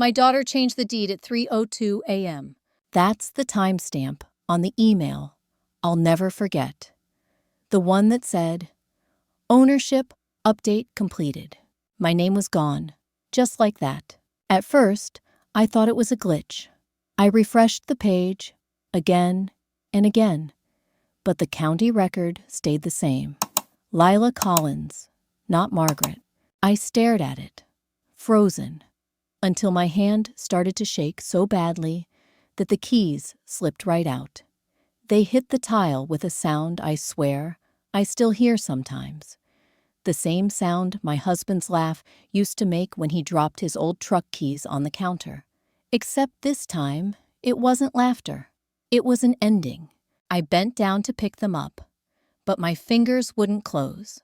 My daughter changed the deed at 3:02 a.m. That's the timestamp on the email I'll never forget. The one that said, "Ownership update completed." My name was gone, just like that. At first, I thought it was a glitch. I refreshed the page again and again, but the county record stayed the same. Lila Collins, not Margaret. I stared at it, frozen, until my hand started to shake so badly that the keys slipped right out. They hit the tile with a sound I swear I still hear sometimes. The same sound my husband's laugh used to make when he dropped his old truck keys on the counter. Except this time, it wasn't laughter. It was an ending. I bent down to pick them up, but my fingers wouldn't close.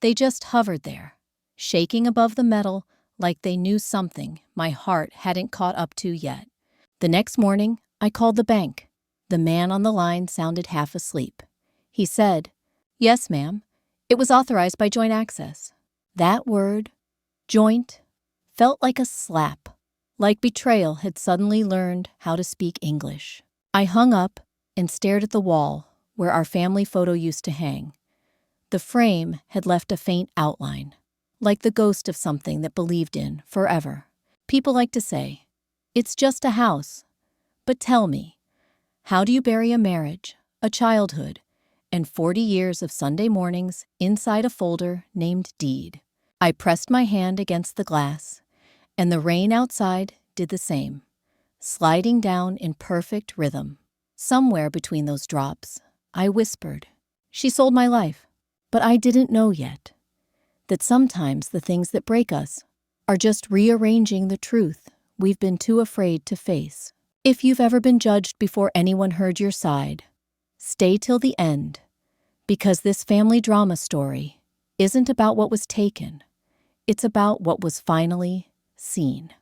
They just hovered there, shaking above the metal like they knew something my heart hadn't caught up to yet. The next morning, I called the bank. The man on the line sounded half asleep. He said, "Yes, ma'am. It was authorized by joint access." That word, joint, felt like a slap, like betrayal had suddenly learned how to speak English. I hung up and stared at the wall where our family photo used to hang. The frame had left a faint outline, like the ghost of something that believed in forever. People like to say, "It's just a house." But tell me, how do you bury a marriage, a childhood, and 40 years of Sunday mornings inside a folder named deed? I pressed my hand against the glass, and the rain outside did the same, sliding down in perfect rhythm. Somewhere between those drops, I whispered, "She sold my life." But I didn't know yet that sometimes the things that break us are just rearranging the truth we've been too afraid to face. If you've ever been judged before anyone heard your side, stay till the end, because this family drama story isn't about what was taken. It's about what was finally seen.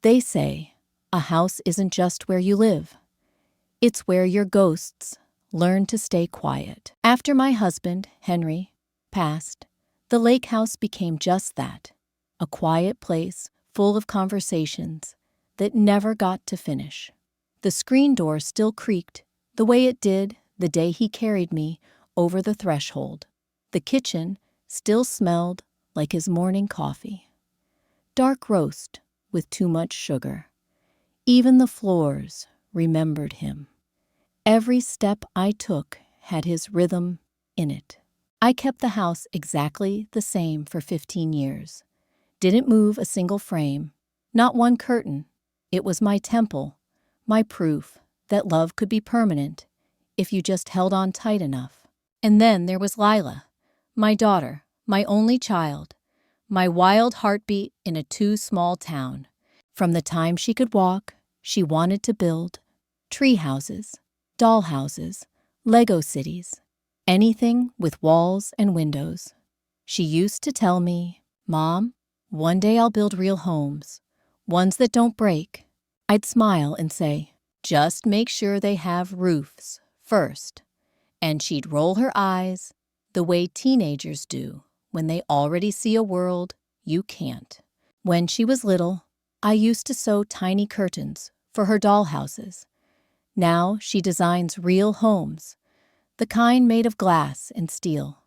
They say a house isn't just where you live. It's where your ghosts learn to stay quiet. After my husband, Henry, passed, the lake house became just that, a quiet place full of conversations that never got to finish. The screen door still creaked the way it did the day he carried me over the threshold. The kitchen still smelled like his morning coffee. Dark roast with too much sugar. Even the floors remembered him. Every step I took had his rhythm in it. I kept the house exactly the same for 15 years. Didn't move a single frame, not one curtain. It was my temple, my proof that love could be permanent if you just held on tight enough. And then there was Lila, my daughter, my only child, my wild heartbeat in a too small town. From the time she could walk, she wanted to build tree houses, doll houses, Lego cities, anything with walls and windows. She used to tell me, "Mom, one day I'll build real homes, ones that don't break." I'd smile and say, "Just make sure they have roofs first." And she'd roll her eyes the way teenagers do when they already see a world you can't. When she was little, I used to sew tiny curtains for her doll houses. Now she designs real homes, the kind made of glass and steel,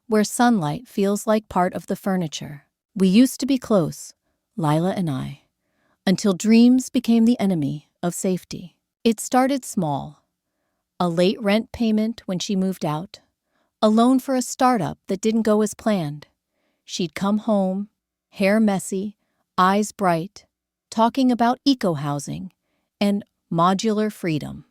where sunlight feels like part of the furniture. We used to be close, Lila and I, until dreams became the enemy of safety. It started small. A late rent payment when she moved out, a loan for a startup that didn't go as planned. She'd come home, hair messy, eyes bright, talking about eco-housing and modular freedom.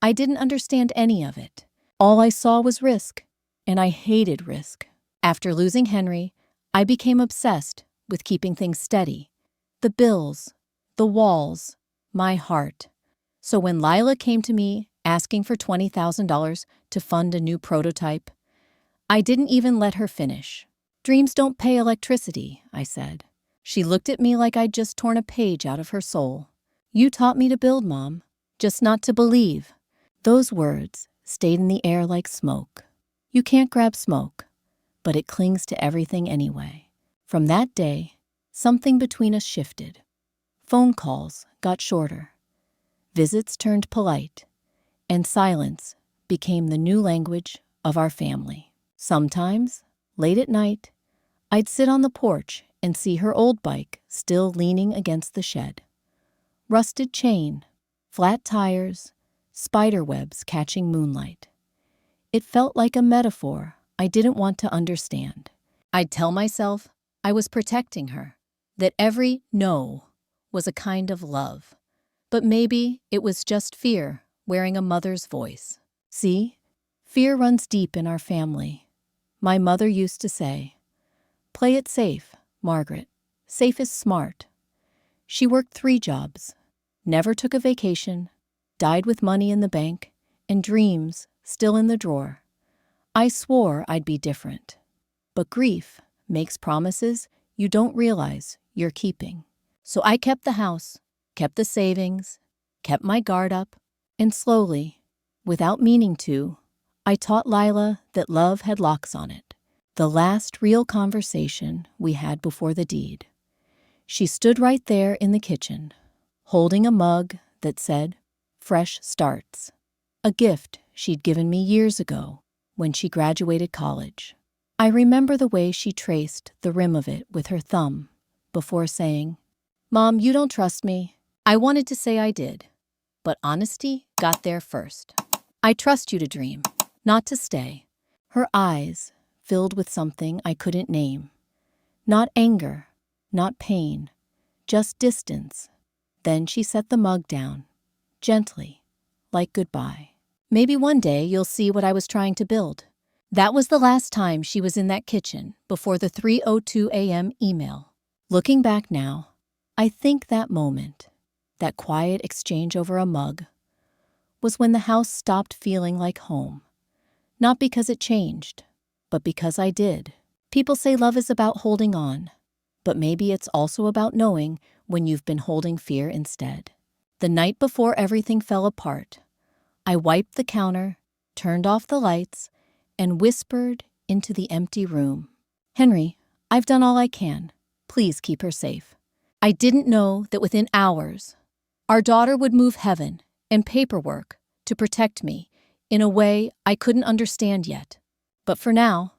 I didn't understand any of it. All I saw was risk, and I hated risk. After losing Henry, I became obsessed with keeping things steady. The bills, the walls, my heart. So when Lila came to me asking for $20,000 to fund a new prototype, I didn't even let her finish. "Dreams don't pay electricity," I said. She looked at me like I'd just torn a page out of her soul. "You taught me to build, Mom, just not to believe." Those words stayed in the air like smoke. You can't grab smoke, but it clings to everything anyway. From that day, something between us shifted. Phone calls got shorter. Visits turned polite, and silence became the new language of our family. Sometimes, late at night, I'd sit on the porch and see her old bike still leaning against the shed. Rusted chain, flat tires, spider webs catching moonlight. It felt like a metaphor I didn't want to understand. I'd tell myself I was protecting her, that every no was a kind of love. But maybe it was just fear wearing a mother's voice. See, fear runs deep in our family. My mother used to say, "Play it safe, Margaret. Safe is smart." She worked 3 jobs, never took a vacation, died with money in the bank, and dreams still in the drawer. I swore I'd be different. But grief makes promises you don't realize you're keeping. So I kept the house, kept the savings, kept my guard up, and slowly, without meaning to, I taught Lila that love had locks on it. The last real conversation we had before the deed. She stood right there in the kitchen, holding a mug that said, "Fresh Starts," a gift she'd given me years ago when she graduated college. I remember the way she traced the rim of it with her thumb before saying, "Mom, you don't trust me." I wanted to say I did, but honesty got there first. "I trust you to dream, not to stay." Her eyes filled with something I couldn't name. Not anger, not pain, just distance. Then she set the mug down, gently, like goodbye. "Maybe one day you'll see what I was trying to build." That was the last time she was in that kitchen before the 3:02 a.m. email. Looking back now, I think that moment, that quiet exchange over a mug, was when the house stopped feeling like home. Not because it changed, but because I did. People say love is about holding on, but maybe it's also about knowing when you've been holding fear instead. The night before everything fell apart, I wiped the counter, turned off the lights, and whispered into the empty room, "Henry, I've done all I can. Please keep her safe." I didn't know that within hours, our daughter would move heaven and paperwork to protect me in a way I couldn't understand yet. But for now,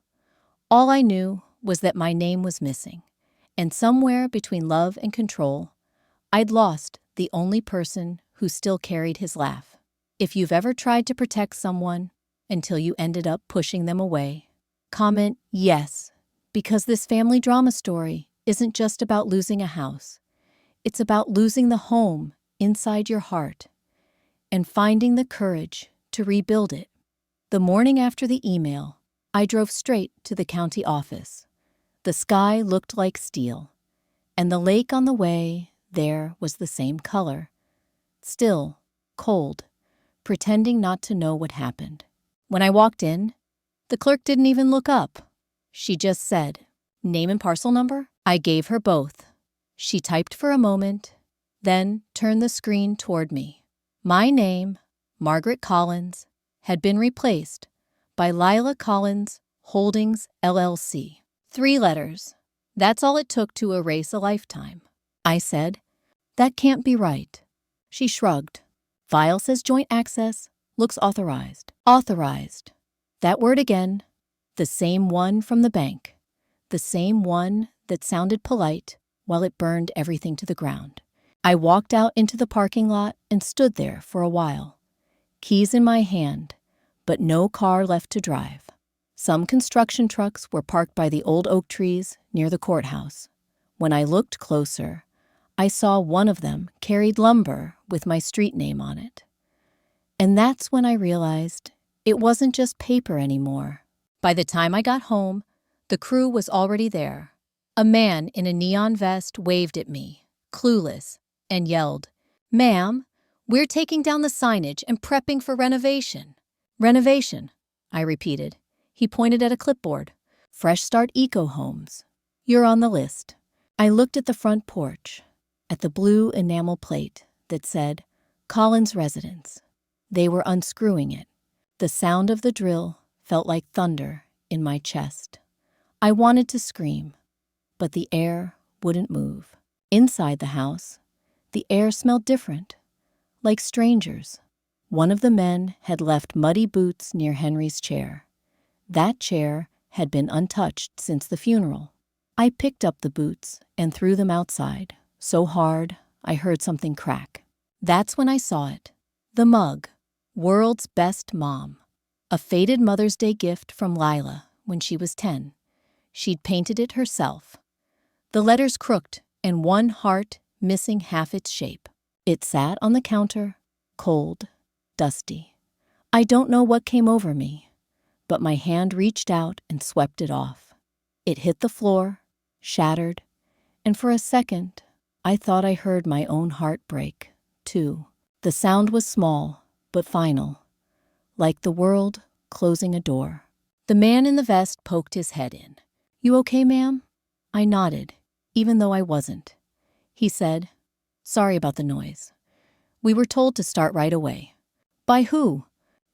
all I knew was that my name was missing, and somewhere between love and control, I'd lost the only person who still carried his laugh. If you've ever tried to protect someone until you ended up pushing them away, comment yes, because this family drama story isn't just about losing a house. It's about losing the home inside your heart and finding the courage to rebuild it. The morning after the email, I drove straight to the county office. The sky looked like steel, and the lake on the way there was the same color. Still, cold, pretending not to know what happened. When I walked in, the clerk didn't even look up. She just said, "Name and parcel number?" I gave her both. She typed for a moment, then turned the screen toward me. My name, Margaret Collins, had been replaced by Lila Collins Holdings, LLC. 3 letters. That's all it took to erase a lifetime. I said, "That can't be right." She shrugged. "File says joint access, looks authorized." Authorized. That word again, the same one from the bank, the same one that sounded polite while it burned everything to the ground. I walked out into the parking lot and stood there for a while, keys in my hand, but no car left to drive. Some construction trucks were parked by the old oak trees near the courthouse. When I looked closer, I saw one of them carried lumber with my street name on it. And that's when I realized it wasn't just paper anymore. By the time I got home, the crew was already there. A man in a neon vest waved at me, clueless, and yelled, "Ma'am, we're taking down the signage and prepping for renovation." "Renovation," I repeated. He pointed at a clipboard. "Fresh Start Eco Homes. You're on the list." I looked at the front porch, at the blue enamel plate that said, "Collins Residence." They were unscrewing it. The sound of the drill felt like thunder in my chest. I wanted to scream, but the air wouldn't move. Inside the house, The air smelled different, like strangers. One of the men had left muddy boots near Henry's chair. That chair had been untouched since the funeral. I picked up the boots and threw them outside, so hard I heard something crack. That's when I saw it. The mug. World's Best Mom. A faded Mother's Day gift from Lila when she was 10. She'd painted it herself. The letters crooked and one heart missing half its shape. It sat on the counter, cold, dusty. I don't know what came over me, but my hand reached out and swept it off. It hit the floor, shattered, and for a second, I thought I heard my own heart break, too. The sound was small, but final, like the world closing a door. The man in the vest poked his head in. "You okay, ma'am?" I nodded, even though I wasn't. He said, "Sorry about the noise. We were told to start right away." "By who?"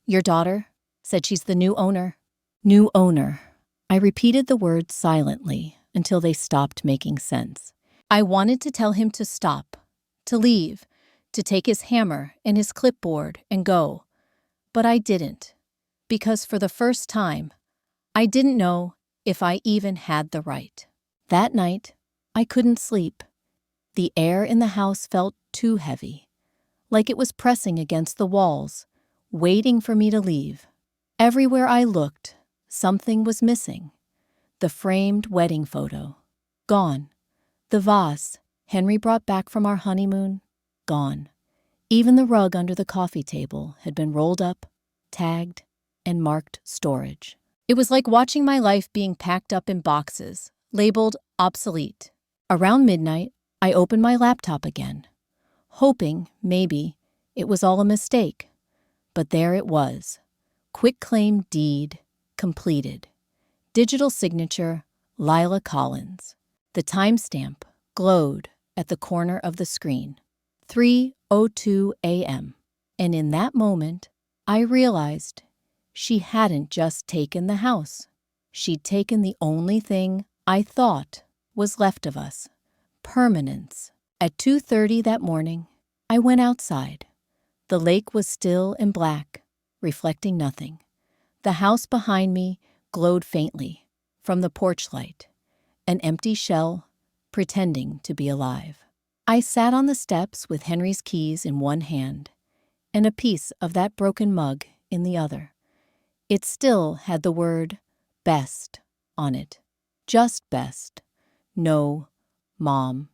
"Your daughter. Said she's the new owner." New owner. I repeated the words silently until they stopped making sense. I wanted to tell him to stop, to leave, to take his hammer and his clipboard and go. But I didn't, because for the first time, I didn't know if I even had the right. That night, I couldn't sleep. The air in the house felt too heavy, like it was pressing against the walls, waiting for me to leave. Everywhere I looked, something was missing. The framed wedding photo, gone. The vase Henry brought back from our honeymoon, gone. Even the rug under the coffee table had been rolled up, tagged, and marked storage. It was like watching my life being packed up in boxes, labeled obsolete. Around midnight, I opened my laptop again, hoping, maybe, it was all a mistake. But there it was. Quitclaim deed, completed. Digital signature, Lila Collins. The timestamp glowed at the corner of the screen. 3:02 a.m. And in that moment, I realized she hadn't just taken the house. She'd taken the only thing I thought was left of us. Permanence. At 2:30 that morning, I went outside. The lake was still and black, reflecting nothing. The house behind me glowed faintly from the porch light, an empty shell pretending to be alive. I sat on the steps with Henry's keys in one hand and a piece of that broken mug in the other. It still had the word best on it. Just best. No mom.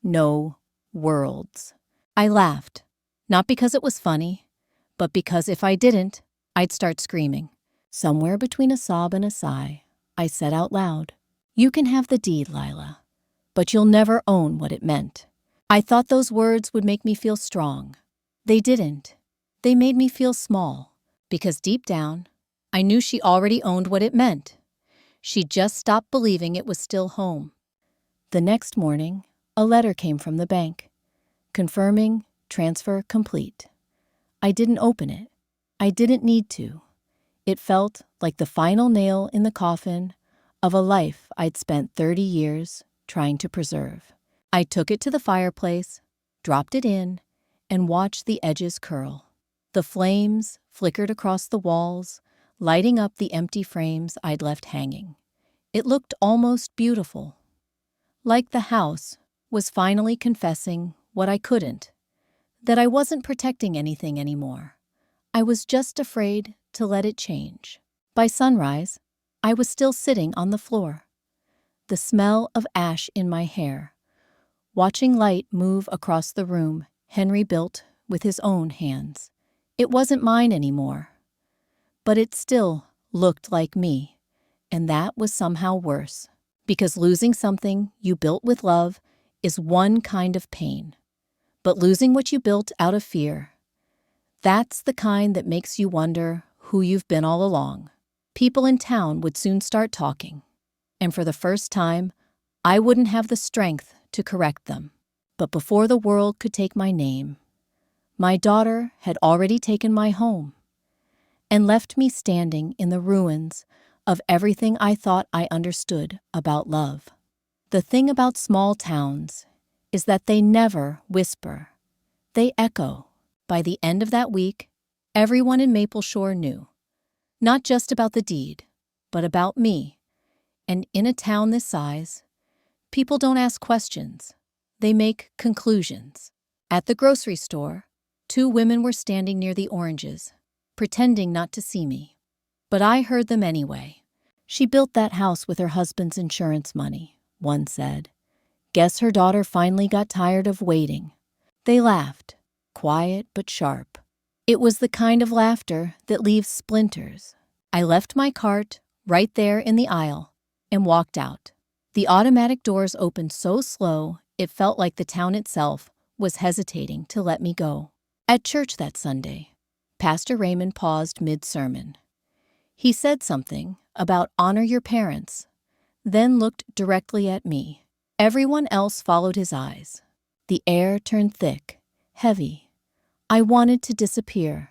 No worlds. I laughed, not because it was funny, but because if I didn't, I'd start screaming. Somewhere between a sob and a sigh, I said out loud, "You can have the deed, Lila, but you'll never own what it meant." I thought those words would make me feel strong. They didn't. They made me feel small, because deep down, I knew she already owned what it meant. She just stopped believing it was still home. The next morning, a letter came from the bank, confirming transfer complete. I didn't open it. I didn't need to. It felt like the final nail in the coffin of a life I'd spent 30 years trying to preserve. I took it to the fireplace, dropped it in, and watched the edges curl. The flames flickered across the walls, lighting up the empty frames I'd left hanging. It looked almost beautiful. Like the house was finally confessing what I couldn't, that I wasn't protecting anything anymore. I was just afraid to let it change. By sunrise, I was still sitting on the floor, the smell of ash in my hair, watching light move across the room Henry built with his own hands. It wasn't mine anymore, but it still looked like me, and that was somehow worse, because losing something you built with love is one kind of pain, but losing what you built out of fear, that's the kind that makes you wonder who you've been all along. People in town would soon start talking, and for the first time, I wouldn't have the strength to correct them. But before the world could take my name, my daughter had already taken my home and left me standing in the ruins of everything I thought I understood about love. The thing about small towns is that they never whisper. They echo. By the end of that week, everyone in Maple Shore knew. Not just about the deed, but about me. And in a town this size, people don't ask questions. They make conclusions. At the grocery store, 2 women were standing near the oranges, pretending not to see me. But I heard them anyway. "She built that house with her husband's insurance money," one said. "Guess her daughter finally got tired of waiting." They laughed, quiet but sharp. It was the kind of laughter that leaves splinters. I left my cart right there in the aisle and walked out. The automatic doors opened so slow it felt like the town itself was hesitating to let me go. At church that Sunday, Pastor Raymond paused mid-sermon. He said something about honor your parents, then looked directly at me. Everyone else followed his eyes. The air turned thick, heavy. I wanted to disappear,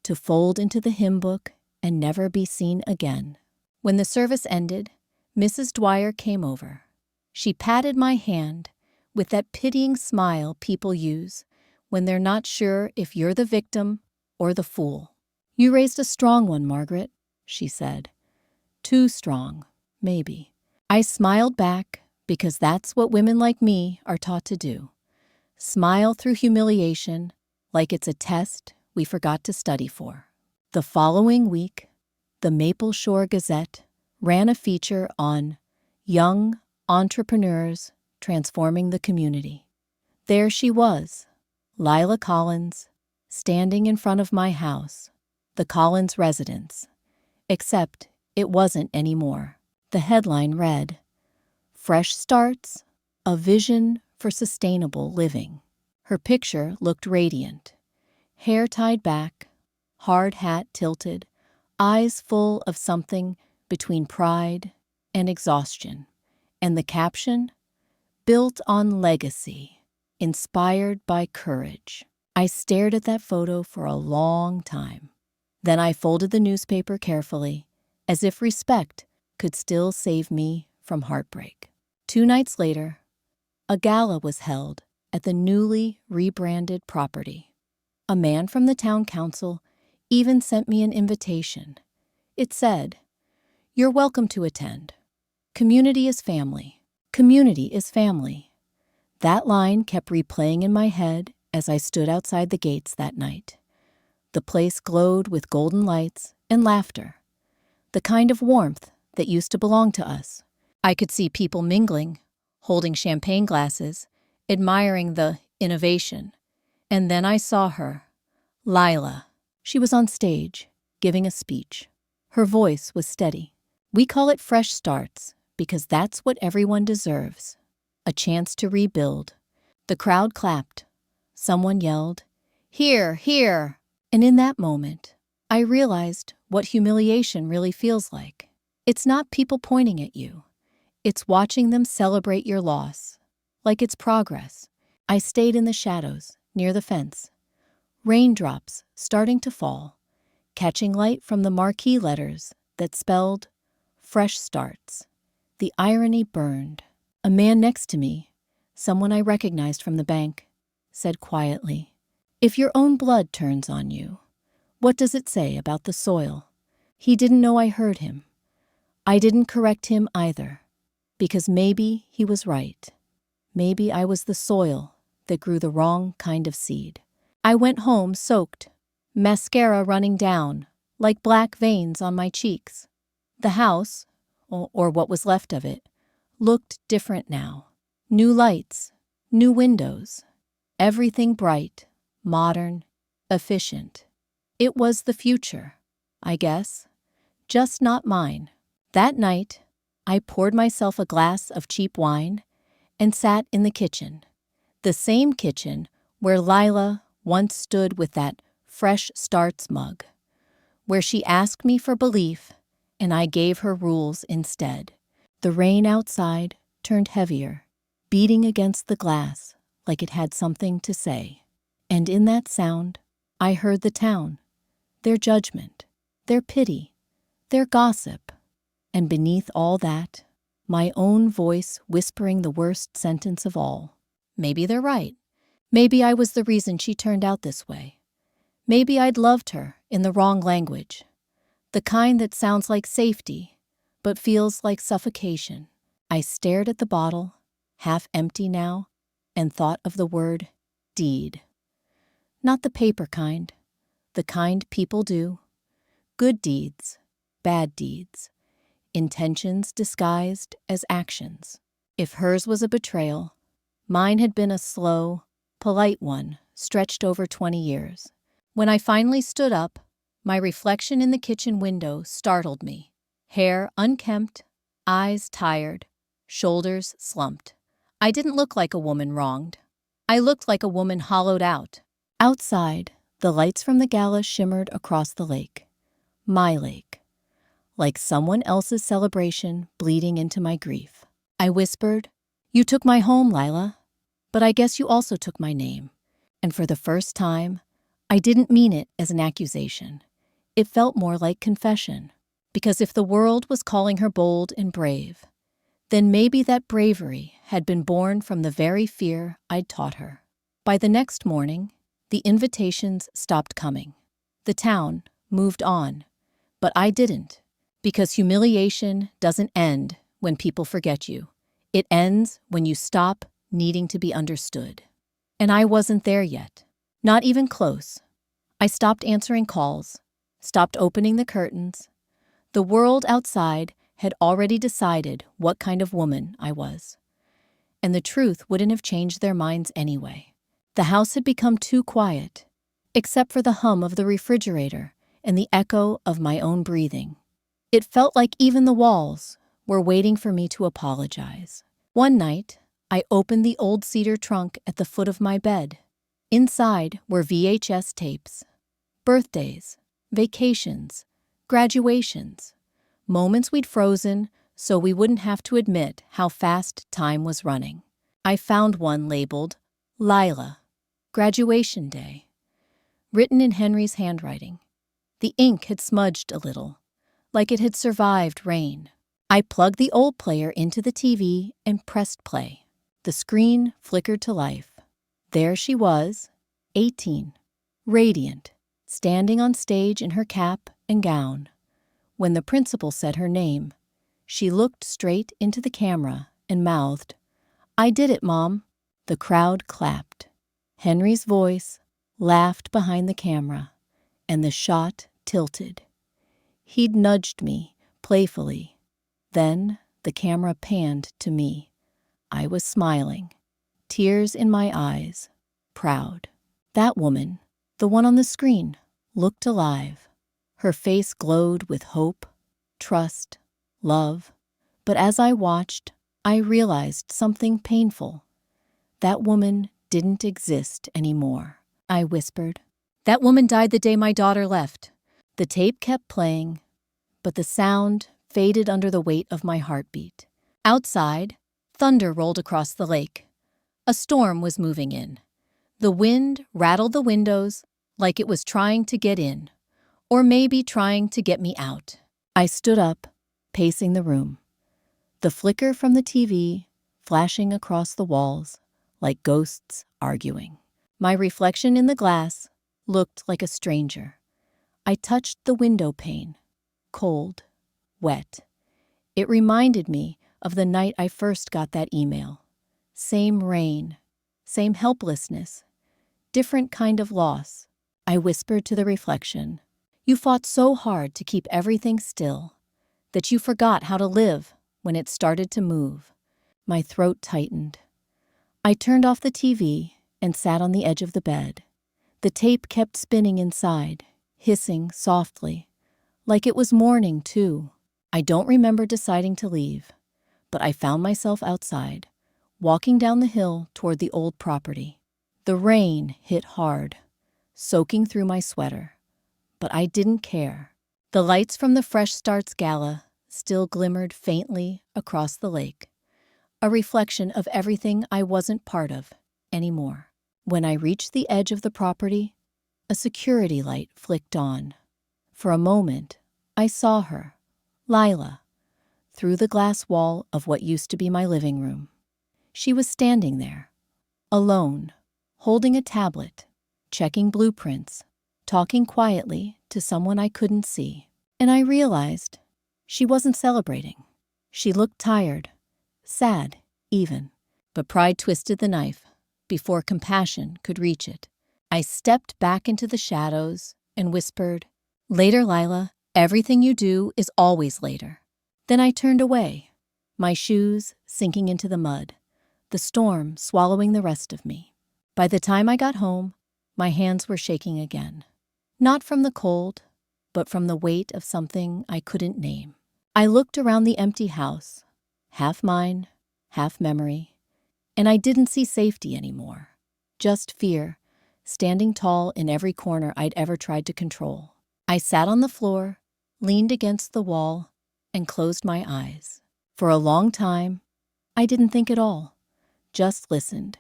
to fold into the hymn book and never be seen again. When the service ended, Mrs. Dwyer came over. She patted my hand with that pitying smile people use when they're not sure if you're the victim or the fool. "You raised a strong one, Margaret," she said. "Too strong, maybe." I smiled back because that's what women like me are taught to do. Smile through humiliation like it's a test we forgot to study for. The following week, the Maple Shore Gazette ran a feature on young entrepreneurs transforming the community. There she was, Lila Collins, standing in front of my house, the Collins residence. Except it wasn't anymore. The headline read, "Fresh Starts, a Vision for Sustainable Living." Her picture looked radiant. Hair tied back, hard hat tilted, eyes full of something between pride and exhaustion. And the caption, "Built on Legacy, Inspired by Courage." I stared at that photo for a long time. Then I folded the newspaper carefully, as if respect could still save me from heartbreak. 2 nights later, a gala was held at the newly rebranded property. A man from the town council even sent me an invitation. It said, "You're welcome to attend. Community is family. Community is family." That line kept replaying in my head as I stood outside the gates that night. The place glowed with golden lights and laughter, the kind of warmth that used to belong to us. I could see people mingling, holding champagne glasses, admiring the innovation. And then I saw her, Lila. She was on stage, giving a speech. Her voice was steady. "We call it Fresh Starts because that's what everyone deserves. A chance to rebuild." The crowd clapped. Someone yelled, "Here, here!" And in that moment, I realized what humiliation really feels like. It's not people pointing at you. It's watching them celebrate your loss, like it's progress. I stayed in the shadows, near the fence. Raindrops starting to fall, catching light from the marquee letters that spelled Fresh Starts. The irony burned. A man next to me, someone I recognized from the bank, said quietly, "If your own blood turns on you, what does it say about the soil?" He didn't know I heard him. I didn't correct him either, because maybe he was right. Maybe I was the soil that grew the wrong kind of seed. I went home soaked, mascara running down, like black veins on my cheeks. The house, or what was left of it, looked different now. New lights, new windows, everything bright, modern, efficient. It was the future, I guess, just not mine. That night, I poured myself a glass of cheap wine and sat in the kitchen, the same kitchen where Lila once stood with that Fresh Starts mug, where she asked me for belief and I gave her rules instead. The rain outside turned heavier, beating against the glass like it had something to say. And in that sound, I heard the town, their judgment, their pity, their gossip. And beneath all that, my own voice whispering the worst sentence of all. maybe they're right. Maybe I was the reason she turned out this way. Maybe I'd loved her in the wrong language. The kind that sounds like safety, but feels like suffocation. I stared at the bottle, half empty now, and thought of the word deed. Not the paper kind, the kind people do. Good deeds, bad deeds, intentions disguised as actions. If hers was a betrayal, mine had been a slow, polite one stretched over 20 years. When I finally stood up, my reflection in the kitchen window startled me. Hair unkempt, eyes tired, shoulders slumped. I didn't look like a woman wronged. I looked like a woman hollowed out. Outside, the lights from the gala shimmered across the lake. My lake. Like someone else's celebration bleeding into my grief. I whispered, "You took my home, Lila. But I guess you also took my name." And for the first time, I didn't mean it as an accusation. It felt more like confession. Because if the world was calling her bold and brave, then maybe that bravery had been born from the very fear I'd taught her. By the next morning, the invitations stopped coming. The town moved on, but I didn't, because humiliation doesn't end when people forget you. It ends when you stop needing to be understood. And I wasn't there yet, not even close. I stopped answering calls, stopped opening the curtains. The world outside had already decided what kind of woman I was. And the truth wouldn't have changed their minds anyway. The house had become too quiet, except for the hum of the refrigerator and the echo of my own breathing. It felt like even the walls were waiting for me to apologize. One night, I opened the old cedar trunk at the foot of my bed. Inside were VHS tapes, birthdays, vacations, graduations, moments we'd frozen so we wouldn't have to admit how fast time was running. I found one labeled Lila, Graduation Day, written in Henry's handwriting. The ink had smudged a little, like it had survived rain. I plugged the old player into the TV and pressed play. The screen flickered to life. There she was, 18, radiant, standing on stage in her cap and gown. When the principal said her name, she looked straight into the camera and mouthed, "I did it, Mom." The crowd clapped. Henry's voice laughed behind the camera, and the shot tilted. He'd nudged me playfully. Then the camera panned to me. I was smiling, tears in my eyes, proud. That woman, the one on the screen, looked alive. Her face glowed with hope, trust, love. But as I watched, I realized something painful. That woman didn't exist anymore. I whispered. That woman died the day my daughter left. The tape kept playing, but the sound faded under the weight of my heartbeat. Outside, thunder rolled across the lake. A storm was moving in. The wind rattled the windows like it was trying to get in, or maybe trying to get me out. I stood up, pacing the room. The flicker from the TV flashing across the walls like ghosts arguing. My reflection in the glass looked like a stranger. I touched the window pane, cold, wet. It reminded me of the night I first got that email. Same rain, same helplessness, different kind of loss. I whispered to the reflection, "You fought so hard to keep everything still that you forgot how to live when it started to move." My throat tightened. I turned off the TV and sat on the edge of the bed. The tape kept spinning inside, hissing softly, like it was mourning too. I don't remember deciding to leave, but I found myself outside, walking down the hill toward the old property. The rain hit hard, soaking through my sweater, but I didn't care. The lights from the Fresh Starts Gala still glimmered faintly across the lake, a reflection of everything I wasn't part of anymore. When I reached the edge of the property, a security light flicked on. For a moment, I saw her, Lila, through the glass wall of what used to be my living room. She was standing there, alone, holding a tablet, checking blueprints, talking quietly to someone I couldn't see. And I realized she wasn't celebrating. She looked tired, sad even. But pride twisted the knife before compassion could reach it. I stepped back into the shadows and whispered, "Later, Lila. Everything you do is always later." Then I turned away, my shoes sinking into the mud, the storm swallowing the rest of me. By the time I got home, my hands were shaking again. Not from the cold, but from the weight of something I couldn't name. I looked around the empty house, half mine, half memory, and I didn't see safety anymore. Just fear, standing tall in every corner I'd ever tried to control. I sat on the floor, leaned against the wall, and closed my eyes. For a long time, I didn't think at all, just listened.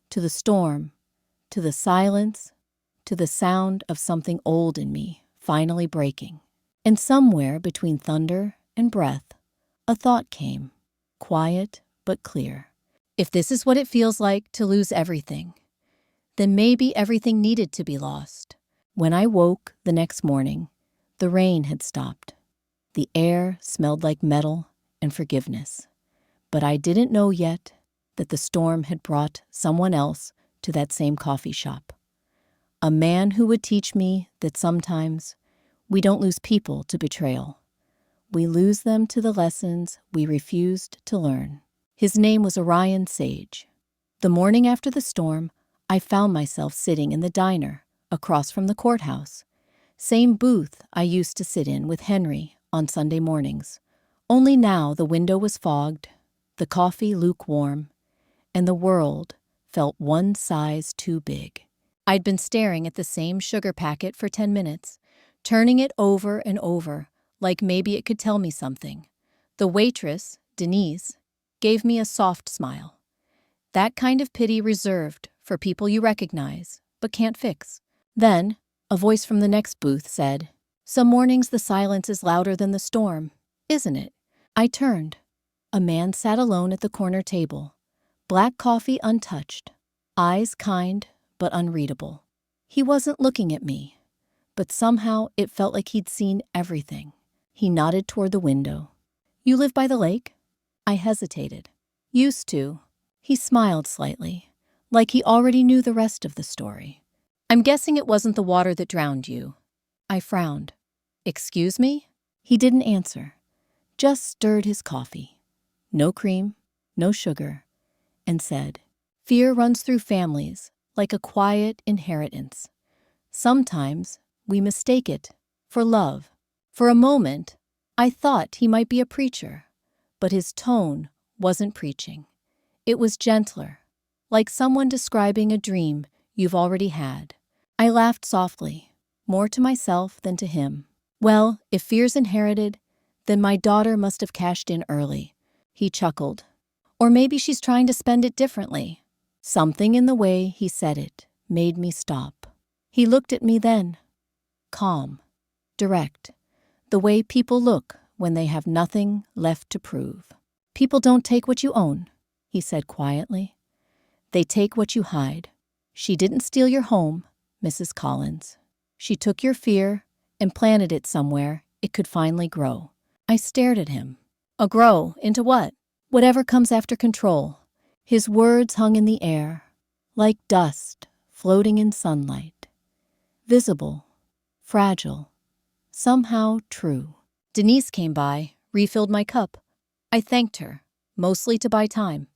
To the storm, to the silence, to the sound of something old in me finally breaking. And somewhere between thunder and breath, a thought came, quiet but clear. If this is what it feels like to lose everything, then maybe everything needed to be lost. When I woke the next morning, the rain had stopped. The air smelled like metal and forgiveness. But I didn't know yet that the storm had brought someone else to that same coffee shop. A man who would teach me that sometimes we don't lose people to betrayal. We lose them to the lessons we refused to learn. His name was Orion Sage. The morning after the storm, I found myself sitting in the diner across from the courthouse. Same booth I used to sit in with Henry on Sunday mornings. Only now the window was fogged, the coffee lukewarm, and the world felt one size too big. I'd been staring at the same sugar packet for 10 minutes, turning it over and over, like maybe it could tell me something. The waitress, Denise, gave me a soft smile. That kind of pity reserved for people you recognize, but can't fix. Then, a voice from the next booth said, "Some mornings the silence is louder than the storm, isn't it?" I turned. A man sat alone at the corner table, black coffee untouched, eyes kind but unreadable. He wasn't looking at me, but somehow it felt like he'd seen everything. He nodded toward the window. "You live by the lake?" I hesitated. "Used to." He smiled slightly, like he already knew the rest of the story. "I'm guessing it wasn't the water that drowned you." I frowned. "Excuse me?" He didn't answer, just stirred his coffee. No cream, no sugar, and said, "Fear runs through families like a quiet inheritance. Sometimes we mistake it for love." For a moment, I thought he might be a preacher, but his tone wasn't preaching. It was gentler, like someone describing a dream you've already had. I laughed softly, more to myself than to him. "Well, if fear's inherited, then my daughter must have cashed in early." He chuckled. "Or maybe she's trying to spend it differently." Something in the way he said it made me stop. He looked at me then, calm, direct, the way people look when they have nothing left to prove. "People don't take what you own," he said quietly. "They take what you hide. She didn't steal your home, Mrs. Collins. She took your fear and planted it somewhere it could finally grow." I stared at him. "Grow into what?" "Whatever comes after control." His words hung in the air, like dust floating in sunlight. Visible, fragile, somehow true. Denise came by, refilled my cup. I thanked her, mostly to buy time.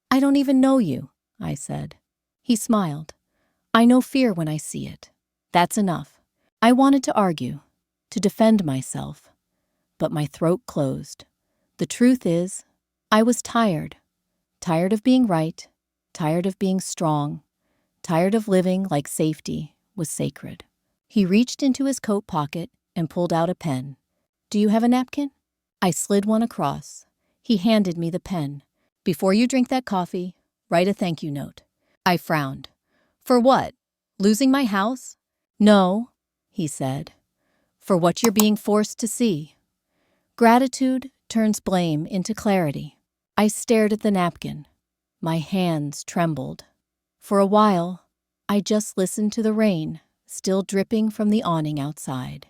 "I don't even know you," I said. He smiled. "I know fear when I see it. That's enough." I wanted to argue, to defend myself, but my throat closed. The truth is, I was tired. Tired of being right, tired of being strong, tired of living like safety was sacred. He reached into his coat pocket and pulled out a pen. "Do you have a napkin?" I slid one across. He handed me the pen. "Before you drink that coffee, write a thank you note." I frowned. "For what? Losing my house?" "No," he said. "For what you're being forced to see." Gratitude turns blame into clarity. I stared at the napkin. My hands trembled. For a while, I just listened to the rain, still dripping from the awning outside.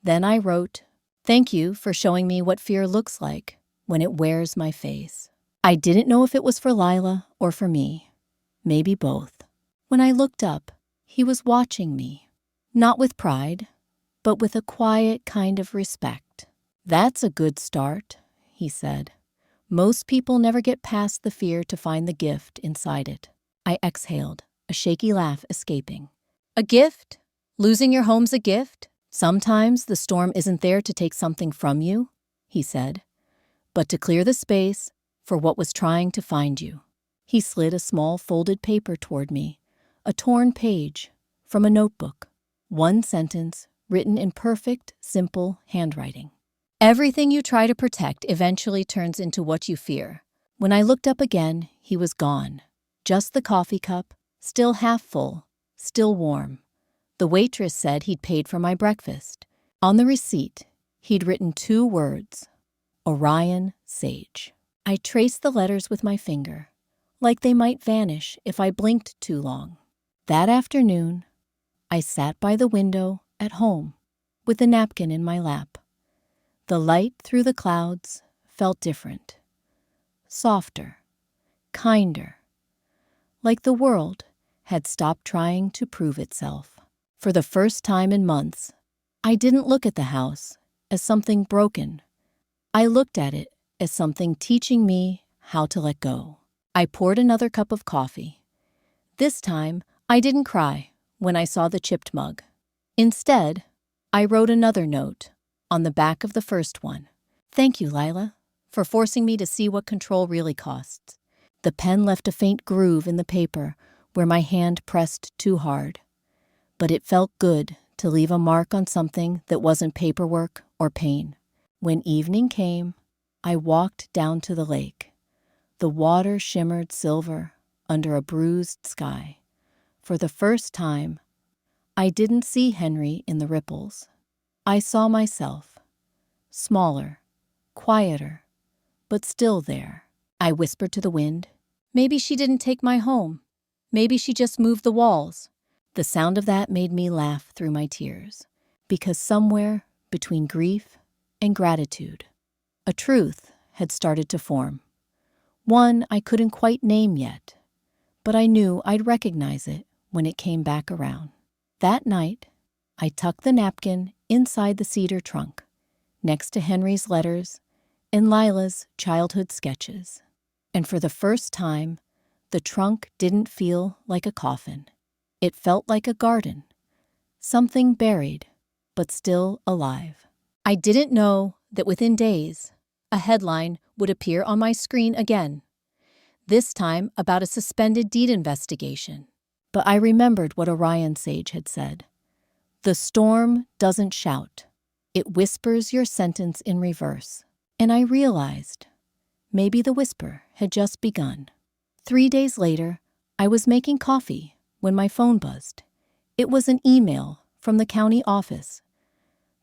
Then I wrote, "Thank you for showing me what fear looks like when it wears my face." I didn't know if it was for Lila or for me. Maybe both. When I looked up, he was watching me. Not with pride, but with a quiet kind of respect. "That's a good start," he said. "Most people never get past the fear to find the gift inside it." I exhaled, a shaky laugh escaping. "A gift? Losing your home's a gift? Sometimes the storm isn't there to take something from you," he said, "but to clear the space for what was trying to find you." He slid a small folded paper toward me, a torn page from a notebook. One sentence written in perfect, simple handwriting. "Everything you try to protect eventually turns into what you fear." When I looked up again, he was gone. Just the coffee cup, still half full, still warm. The waitress said he'd paid for my breakfast. On the receipt, he'd written 2 words, Orion Sage. I traced the letters with my finger, like they might vanish if I blinked too long. That afternoon, I sat by the window at home with a napkin in my lap. The light through the clouds felt different, softer, kinder, like the world had stopped trying to prove itself. For the first time in months, I didn't look at the house as something broken. I looked at it as something teaching me how to let go. I poured another cup of coffee. This time, I didn't cry when I saw the chipped mug. Instead, I wrote another note on the back of the first one. "Thank you, Lila, for forcing me to see what control really costs." The pen left a faint groove in the paper where my hand pressed too hard. But it felt good to leave a mark on something that wasn't paperwork or pain. When evening came, I walked down to the lake. The water shimmered silver under a bruised sky. For the first time, I didn't see Henry in the ripples. I saw myself, smaller, quieter, but still there. I whispered to the wind, "Maybe she didn't take my home. Maybe she just moved the walls." The sound of that made me laugh through my tears, because somewhere between grief and gratitude, a truth had started to form. One I couldn't quite name yet, but I knew I'd recognize it when it came back around. That night, I tucked the napkin inside the cedar trunk, next to Henry's letters and Lila's childhood sketches. And for the first time, the trunk didn't feel like a coffin. It felt like a garden, something buried, but still alive. I didn't know that within days, a headline would appear on my screen again, this time about a suspended deed investigation. But I remembered what Orion Sage had said. The storm doesn't shout. It whispers your sentence in reverse. And I realized maybe the whisper had just begun. 3 days later, I was making coffee when my phone buzzed. It was an email from the county office,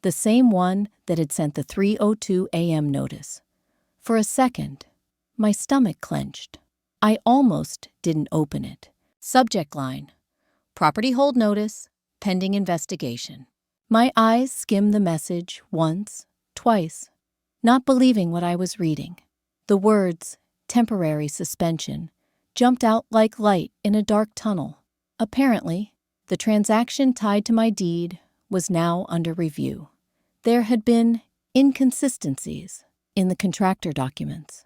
the same one that had sent the 3:02 a.m. notice. For a second, my stomach clenched. I almost didn't open it. Subject line, "Property hold notice, pending investigation." My eyes skimmed the message once, twice, not believing what I was reading. The words, "temporary suspension," jumped out like light in a dark tunnel. Apparently, the transaction tied to my deed was now under review. There had been inconsistencies in the contractor documents.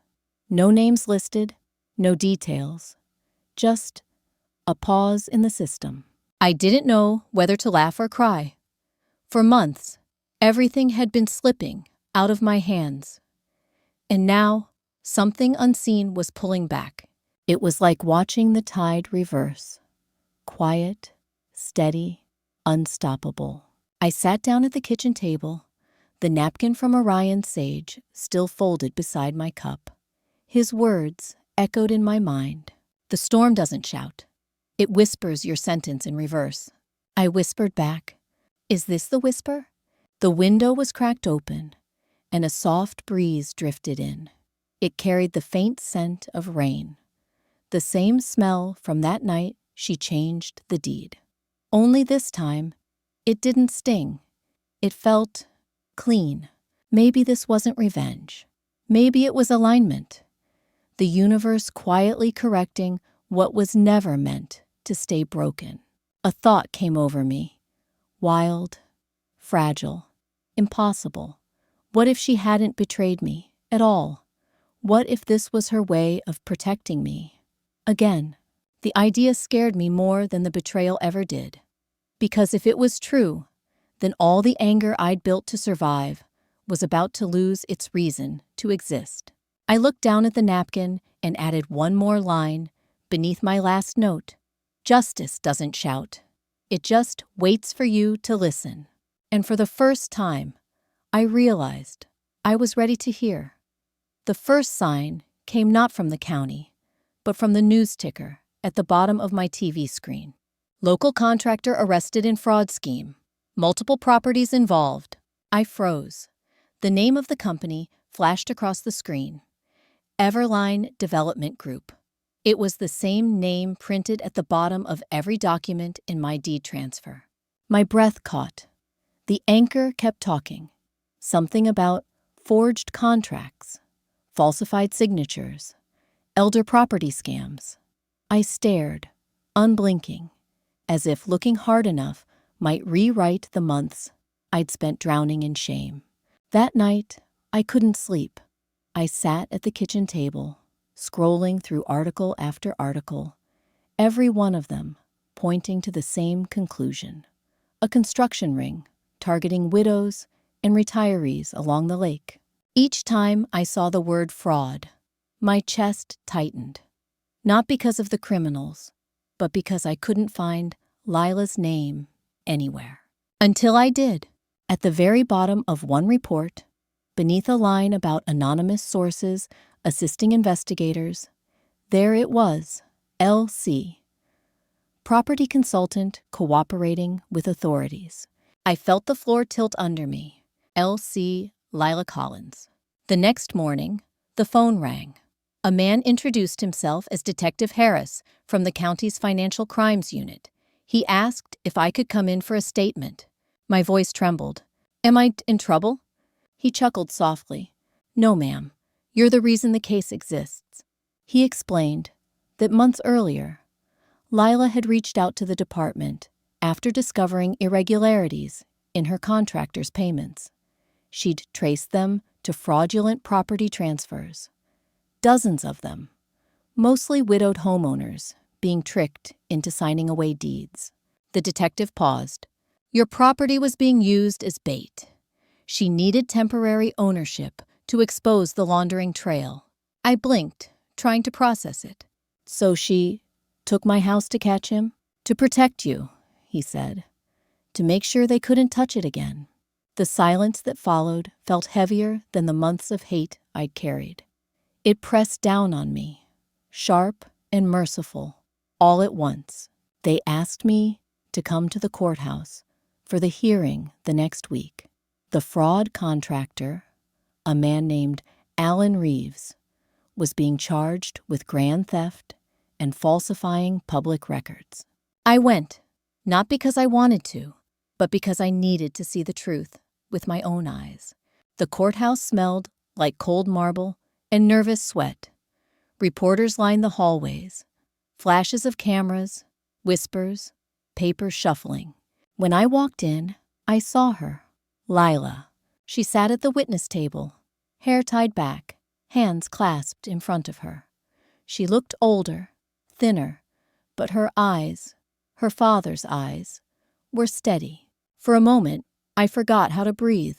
No names listed, no details, just a pause in the system. I didn't know whether to laugh or cry. For months, everything had been slipping out of my hands. And now, something unseen was pulling back. It was like watching the tide reverse. Quiet, steady, unstoppable. I sat down at the kitchen table, the napkin from Orion Sage still folded beside my cup. His words echoed in my mind. The storm doesn't shout. It whispers your sentence in reverse. I whispered back, "Is this the whisper?" The window was cracked open, and a soft breeze drifted in. It carried the faint scent of rain, the same smell from that night she changed the deed. Only this time, it didn't sting. It felt clean. Maybe this wasn't revenge. Maybe it was alignment. The universe quietly correcting what was never meant to stay broken. A thought came over me. Wild, fragile, impossible. What if she hadn't betrayed me at all? What if this was her way of protecting me? Again, the idea scared me more than the betrayal ever did. Because if it was true, then all the anger I'd built to survive was about to lose its reason to exist. I looked down at the napkin and added one more line beneath my last note. Justice doesn't shout. It just waits for you to listen. And for the first time, I realized I was ready to hear. The first sign came not from the county, but from the news ticker at the bottom of my TV screen. Local contractor arrested in fraud scheme. Multiple properties involved. I froze. The name of the company flashed across the screen. Everline Development Group. It was the same name printed at the bottom of every document in my deed transfer. My breath caught. The anchor kept talking. Something about forged contracts, falsified signatures, elder property scams. I stared, unblinking, as if looking hard enough might rewrite the months I'd spent drowning in shame. That night, I couldn't sleep. I sat at the kitchen table, scrolling through article after article, every one of them pointing to the same conclusion. A construction ring targeting widows and retirees along the lake. Each time I saw the word fraud, my chest tightened. Not because of the criminals, but because I couldn't find Lila's name anywhere. Until I did. At the very bottom of one report, beneath a line about anonymous sources assisting investigators, there it was, LC. Property consultant cooperating with authorities. I felt the floor tilt under me. LC Lila Collins. The next morning, the phone rang. A man introduced himself as Detective Harris from the county's Financial Crimes Unit. He asked if I could come in for a statement. My voice trembled. Am I in trouble? He chuckled softly. No, ma'am. You're the reason the case exists. He explained that months earlier, Lila had reached out to the department after discovering irregularities in her contractor's payments. She'd traced them to fraudulent property transfers. Dozens of them, mostly widowed homeowners, being tricked into signing away deeds. The detective paused. Your property was being used as bait. She needed temporary ownership to expose the laundering trail. I blinked, trying to process it. So she took my house to catch him? To protect you, he said. To make sure they couldn't touch it again. The silence that followed felt heavier than the months of hate I'd carried. It pressed down on me, sharp and merciful, all at once. They asked me to come to the courthouse for the hearing the next week. The fraud contractor, a man named Alan Reeves, was being charged with grand theft and falsifying public records. I went, not because I wanted to, but because I needed to see the truth with my own eyes. The courthouse smelled like cold marble and nervous sweat. Reporters lined the hallways, flashes of cameras, whispers, papers shuffling. When I walked in, I saw her, Lila. She sat at the witness table, hair tied back, hands clasped in front of her. She looked older, thinner, but her eyes, her father's eyes, were steady. For a moment, I forgot how to breathe.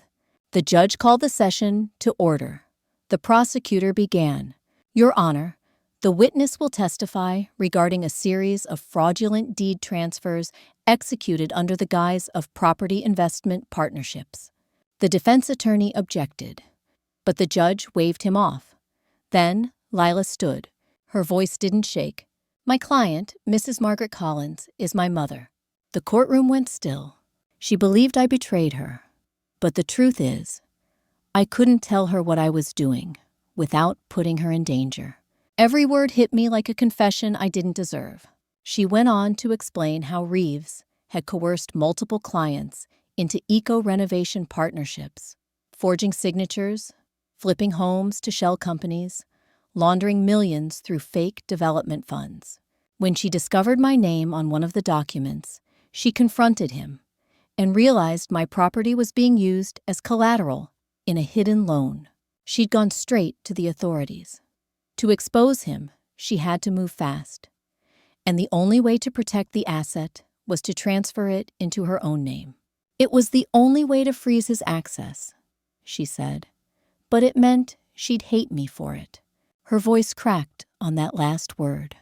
The judge called the session to order. The prosecutor began. Your Honor, the witness will testify regarding a series of fraudulent deed transfers executed under the guise of property investment partnerships. The defense attorney objected, but the judge waved him off. Then Lila stood. Her voice didn't shake. My client, Mrs. Margaret Collins, is my mother. The courtroom went still. She believed I betrayed her. But the truth is, I couldn't tell her what I was doing without putting her in danger. Every word hit me like a confession I didn't deserve. She went on to explain how Reeves had coerced multiple clients into eco-renovation partnerships, forging signatures, flipping homes to shell companies, laundering millions through fake development funds. When she discovered my name on one of the documents, she confronted him and realized my property was being used as collateral in a hidden loan. She'd gone straight to the authorities. To expose him, she had to move fast, and the only way to protect the asset was to transfer it into her own name. It was the only way to freeze his access, she said, but it meant she'd hate me for it. Her voice cracked on that last word,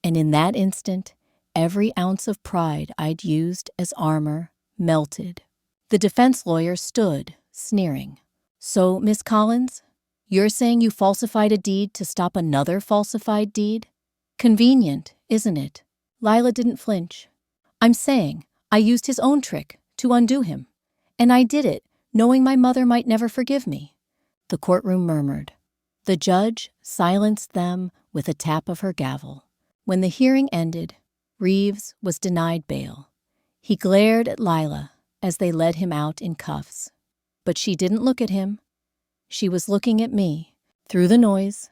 and in that instant, every ounce of pride I'd used as armor melted. The defense lawyer stood, sneering. "So, Miss Collins, you're saying you falsified a deed to stop another falsified deed? Convenient, isn't it?" Lila didn't flinch. "I'm saying I used his own trick to undo him, and I did it knowing my mother might never forgive me." The courtroom murmured. The judge silenced them with a tap of her gavel. When the hearing ended, Reeves was denied bail. He glared at Lila as they led him out in cuffs. But she didn't look at him. She was looking at me. Through the noise,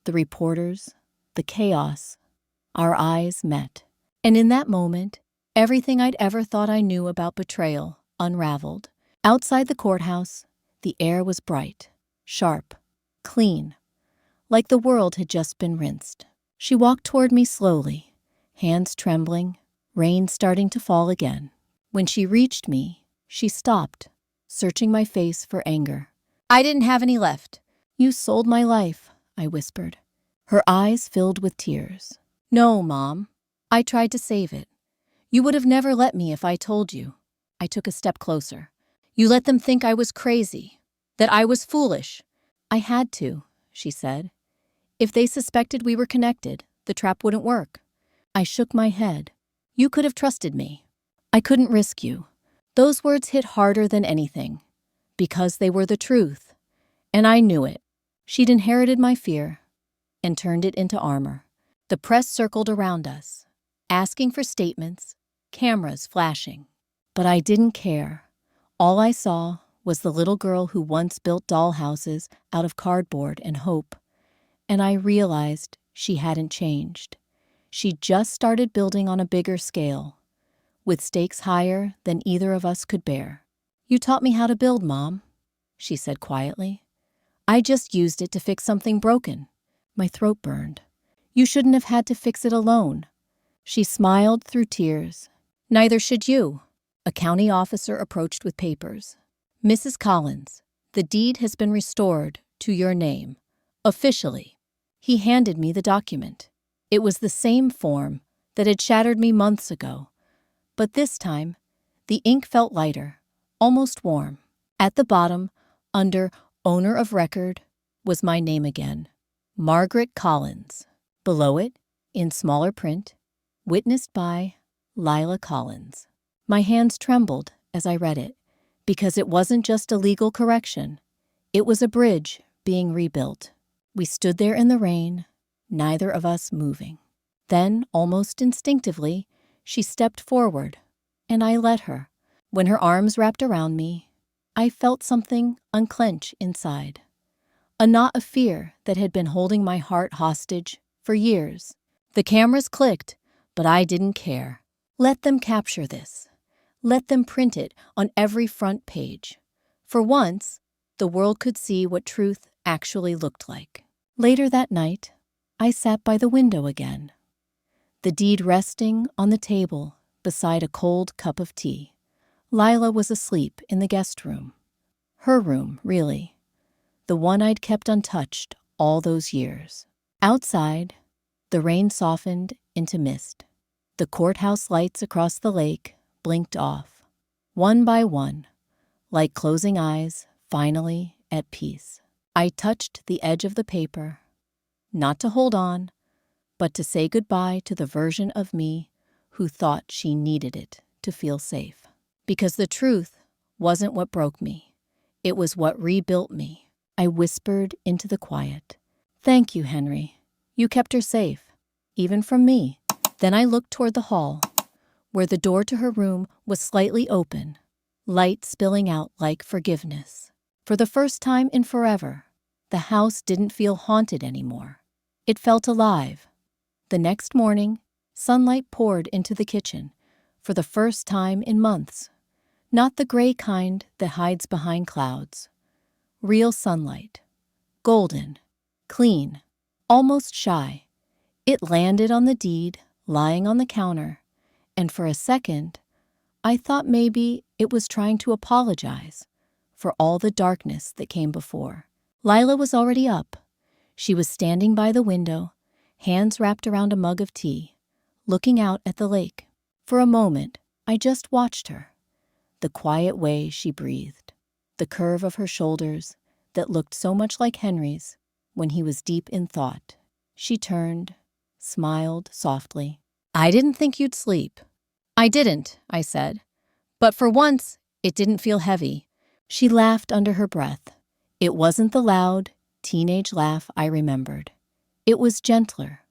the reporters, the chaos, our eyes met. And in that moment, everything I'd ever thought I knew about betrayal unraveled. Outside the courthouse, the air was bright, sharp, clean, like the world had just been rinsed. She walked toward me slowly, hands trembling, rain starting to fall again. When she reached me, she stopped, searching my face for anger. "I didn't have any left." "You sold my life," I whispered. Her eyes filled with tears. "No, Mom. I tried to save it. You would have never let me if I told you." I took a step closer. "You let them think I was crazy, that I was foolish." "I had to," she said. "If they suspected we were connected, the trap wouldn't work." I shook my head. "You could have trusted me. I couldn't risk you." Those words hit harder than anything, because they were the truth, and I knew it. She'd inherited my fear and turned it into armor. The press circled around us, asking for statements, cameras flashing. But I didn't care. All I saw was the little girl who once built dollhouses out of cardboard and hope, and I realized she hadn't changed. She'd just started building on a bigger scale, with stakes higher than either of us could bear. "You taught me how to build, Mom," she said quietly. "I just used it to fix something broken." My throat burned. "You shouldn't have had to fix it alone." She smiled through tears. "Neither should you." A county officer approached with papers. "Mrs. Collins, the deed has been restored to your name, officially." He handed me the document. It was the same form that had shattered me months ago, but this time, the ink felt lighter, almost warm. At the bottom, under Owner of Record, was my name again, Margaret Collins. Below it, in smaller print, witnessed by Lila Collins. My hands trembled as I read it, because it wasn't just a legal correction. It was a bridge being rebuilt. We stood there in the rain, neither of us moving. Then, almost instinctively, she stepped forward, and I let her. When her arms wrapped around me, I felt something unclench inside. A knot of fear that had been holding my heart hostage for years. The cameras clicked, but I didn't care. Let them capture this. Let them print it on every front page. For once, the world could see what truth actually looked like. Later that night, I sat by the window again, the deed resting on the table beside a cold cup of tea. Lila was asleep in the guest room. Her room, really. The one I'd kept untouched all those years. Outside, the rain softened into mist. The courthouse lights across the lake blinked off, one by one, like closing eyes finally at peace. I touched the edge of the paper, not to hold on, but to say goodbye to the version of me who thought she needed it to feel safe. Because the truth wasn't what broke me. It was what rebuilt me. I whispered into the quiet. "Thank you, Henry. You kept her safe, even from me." Then I looked toward the hall, where the door to her room was slightly open, light spilling out like forgiveness. For the first time in forever, the house didn't feel haunted anymore. It felt alive. The next morning, sunlight poured into the kitchen, for the first time in months. Not the gray kind that hides behind clouds. Real sunlight. Golden. Clean. Almost shy. It landed on the deed, lying on the counter, and for a second, I thought maybe it was trying to apologize for all the darkness that came before. Lila was already up. She was standing by the window, hands wrapped around a mug of tea, looking out at the lake. For a moment, I just watched her. The quiet way she breathed, the curve of her shoulders that looked so much like Henry's when he was deep in thought. She turned, smiled softly. "I didn't think you'd sleep." "I didn't," I said. But for once, it didn't feel heavy. She laughed under her breath. It wasn't the loud, teenage laugh I remembered. It was gentler.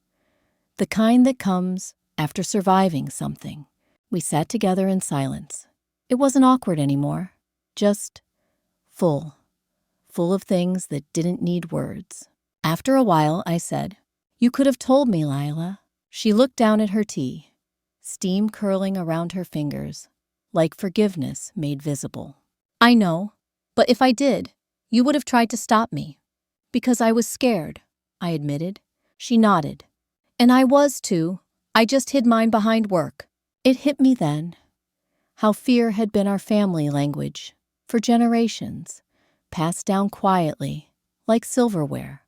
The kind that comes after surviving something. We sat together in silence. It wasn't awkward anymore. Just full. Full of things that didn't need words. After a while, I said, "You could have told me, Lila." She looked down at her tea, steam curling around her fingers, like forgiveness made visible. "I know, but if I did, you would have tried to stop me." "Because I was scared," I admitted. She nodded. "And I was too. I just hid mine behind work." It hit me then, how fear had been our family language for generations, passed down quietly, like silverware,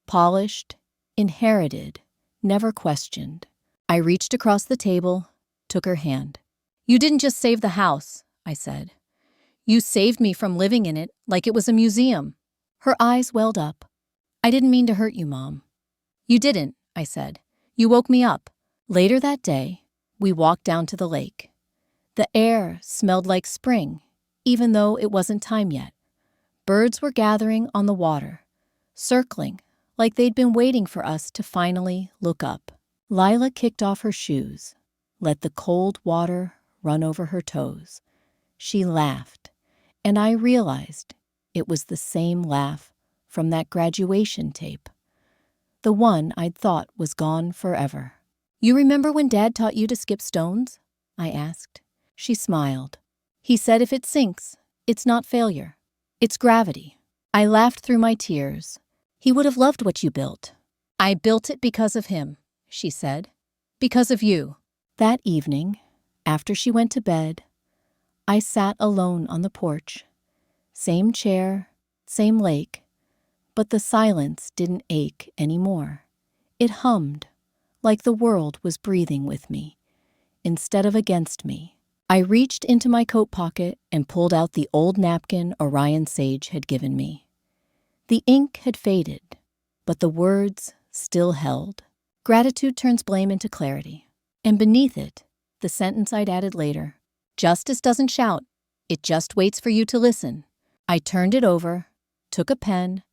polished, inherited, never questioned. I reached across the table, took her hand. "You didn't just save the house," I said. "You saved me from living in it like it was a museum." Her eyes welled up. "I didn't mean to hurt you, Mom." "You didn't," I said. "You woke me up." Later that day, we walked down to the lake. The air smelled like spring, even though it wasn't time yet. Birds were gathering on the water, circling like they'd been waiting for us to finally look up. Lila kicked off her shoes, let the cold water run over her toes. She laughed, and I realized it was the same laugh from that graduation tape, the one I'd thought was gone forever. "You remember when Dad taught you to skip stones?" I asked. She smiled. "He said if it sinks, it's not failure. It's gravity." I laughed through my tears. "He would have loved what you built." "I built it because of him," she said. "Because of you." That evening, after she went to bed, I sat alone on the porch. Same chair, same lake, but the silence didn't ache anymore. It hummed, like the world was breathing with me, instead of against me. I reached into my coat pocket and pulled out the old napkin Orion Sage had given me. The ink had faded, but the words still held. Gratitude turns blame into clarity. And beneath it, the sentence I'd added later, "Justice doesn't shout, it just waits for you to listen." I turned it over, took a pen,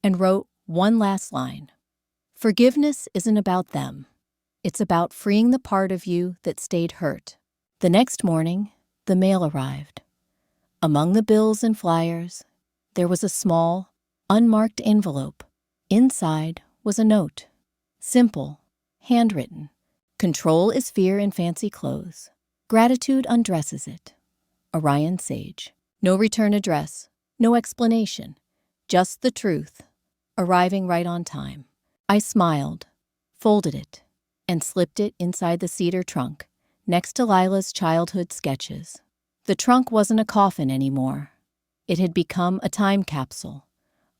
and wrote one last line. "Forgiveness isn't about them. It's about freeing the part of you that stayed hurt." The next morning, the mail arrived. Among the bills and flyers, there was a small, unmarked envelope. Inside was a note. Simple, handwritten. "Control is fear in fancy clothes. Gratitude undresses it. Orion Sage." No return address, no explanation, just the truth, arriving right on time. I smiled, folded it, and slipped it inside the cedar trunk, next to Lila's childhood sketches. The trunk wasn't a coffin anymore. It had become a time capsule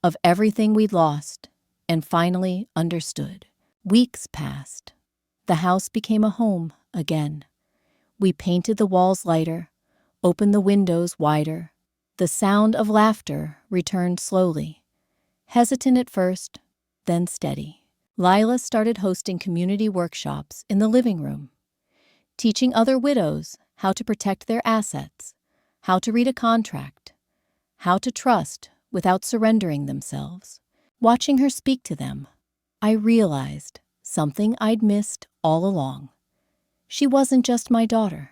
of everything we'd lost and finally understood. Weeks passed. The house became a home again. We painted the walls lighter, opened the windows wider. The sound of laughter returned slowly, hesitant at first, then steady. Lila started hosting community workshops in the living room, teaching other widows how to protect their assets, how to read a contract, how to trust without surrendering themselves. Watching her speak to them, I realized something I'd missed all along. She wasn't just my daughter.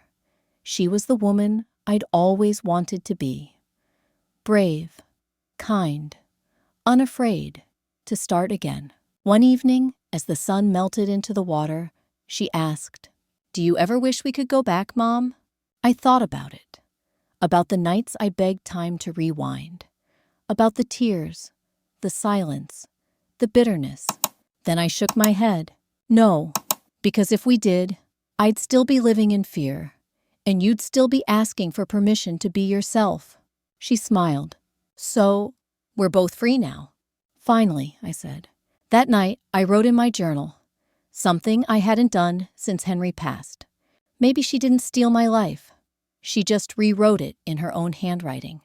She was the woman I'd always wanted to be. Brave, kind, unafraid to start again. One evening, as the sun melted into the water, she asked, "Do you ever wish we could go back, Mom?" I thought about it. About the nights I begged time to rewind. About the tears, the silence, the bitterness. Then I shook my head. No, because if we did, I'd still be living in fear, and you'd still be asking for permission to be yourself. She smiled. So, we're both free now. Finally, I said. That night, I wrote in my journal, something I hadn't done since Henry passed. Maybe she didn't steal my life. She just rewrote it in her own handwriting.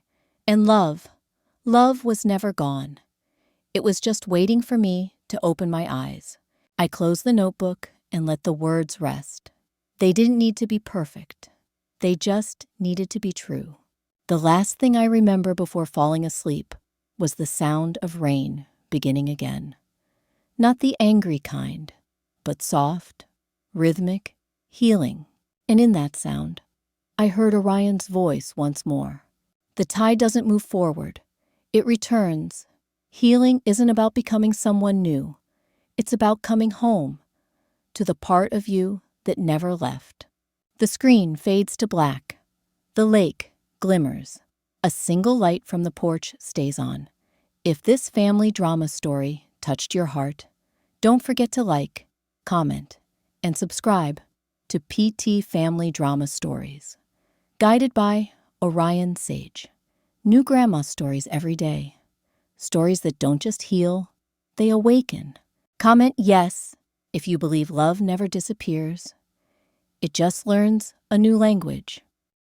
And love was never gone. It was just waiting for me to open my eyes. I closed the notebook and let the words rest. They didn't need to be perfect. They just needed to be true. The last thing I remember before falling asleep was the sound of rain beginning again. Not the angry kind, but soft, rhythmic, healing. And in that sound, I heard Orion's voice once more. The tide doesn't move forward. It returns. Healing isn't about becoming someone new. It's about coming home to the part of you that never left. The screen fades to black. The lake glimmers. A single light from the porch stays on. If this family drama story touched your heart, don't forget to like, comment, and subscribe to PT Family Drama Stories. Guided by Orion Sage. New grandma stories every day. Stories that don't just heal, they awaken. Comment yes if you believe love never disappears. It just learns a new language.